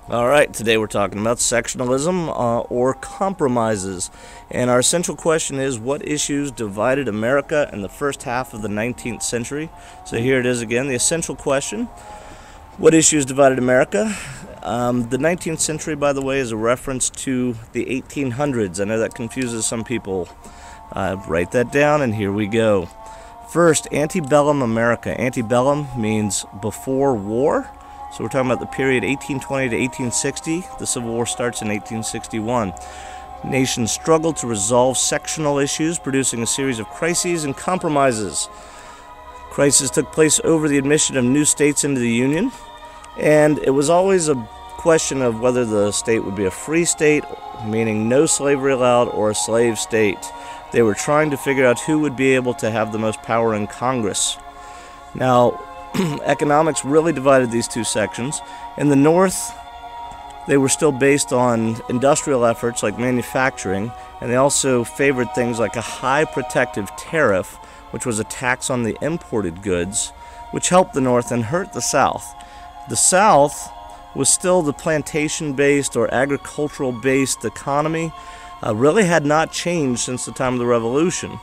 All right, today we're talking about sectionalism or compromises. And our central question is, what issues divided America in the first half of the 19th century? So here it is again, the essential question. What issues divided America? The 19th century, by the way, is a reference to the 1800s. I know that confuses some people. Write that down, and here we go. First, antebellum America. Antebellum means before war. So we're talking about the period 1820 to 1860. The Civil War starts in 1861. Nations struggled to resolve sectional issues, producing a series of crises and compromises. Crises took place over the admission of new states into the Union, and it was always a question of whether the state would be a free state, meaning no slavery allowed, or a slave state. They were trying to figure out who would be able to have the most power in Congress. Now, economics really divided these two sections. In the North, they were still based on industrial efforts like manufacturing, and they also favored things like a high protective tariff, which was a tax on the imported goods, which helped the North and hurt the South. The South was still the plantation-based or agricultural-based economy. Really had not changed since the time of the Revolution.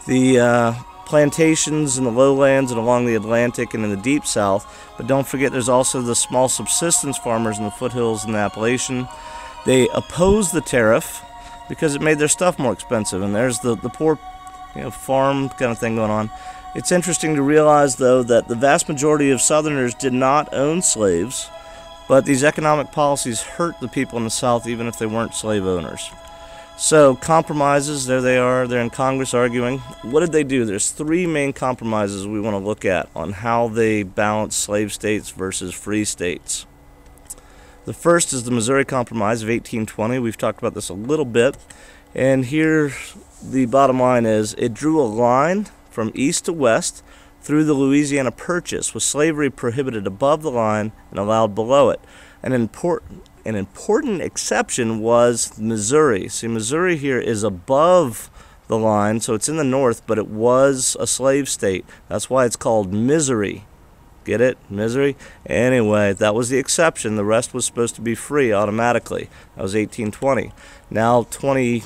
The plantations in the lowlands and along the Atlantic and in the deep South, but don't forget there's also the small subsistence farmers in the foothills and the Appalachian. They opposed the tariff because it made their stuff more expensive, and there's the poor farm kind of thing going on. It's interesting to realize, though, that the vast majority of Southerners did not own slaves, but these economic policies hurt the people in the South even if they weren't slave owners. So, compromises, there they are, they're in Congress arguing. What did they do? There's three main compromises we want to look at on how they balance slave states versus free states. The first is the Missouri Compromise of 1820. We've talked about this a little bit. And here, the bottom line is, it drew a line from east to west through the Louisiana Purchase, with slavery prohibited above the line and allowed below it. An important exception was Missouri. See, Missouri here is above the line, so it's in the north, but it was a slave state. That's why it's called Missouri. Get it? Missouri? Anyway, that was the exception. The rest was supposed to be free automatically. That was 1820. Now, 30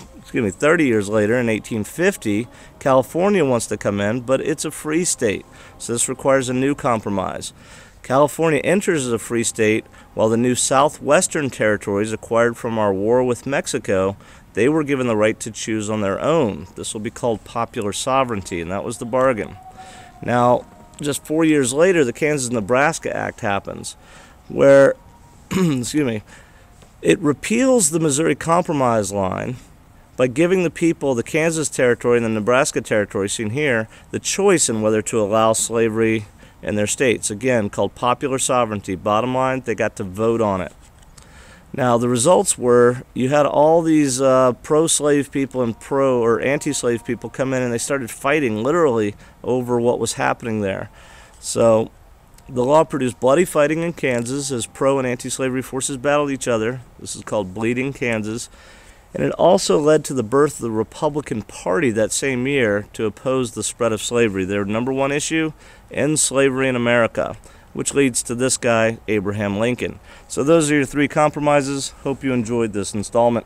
years later, in 1850, California wants to come in, but it's a free state. So this requires a new compromise. California enters as a free state, while the new southwestern territories acquired from our war with Mexico, they were given the right to choose on their own. This will be called popular sovereignty, and that was the bargain. Now, just 4 years later, the Kansas Nebraska Act happens, where it repeals the Missouri Compromise line by giving the people the Kansas territory and the Nebraska territory, seen here, the choice in whether to allow slavery in their states. Again, called popular sovereignty. Bottom line, they got to vote on it. Now, the results were you had all these pro-slave people and pro- or anti-slave people come in, and they started fighting literally over what was happening there. So the law produced bloody fighting in Kansas as pro- and anti-slavery forces battled each other. This is called Bleeding Kansas. And it also led to the birth of the Republican Party that same year to oppose the spread of slavery. Their number one issue, end slavery in America, which leads to this guy, Abraham Lincoln. So those are your three compromises. Hope you enjoyed this installment.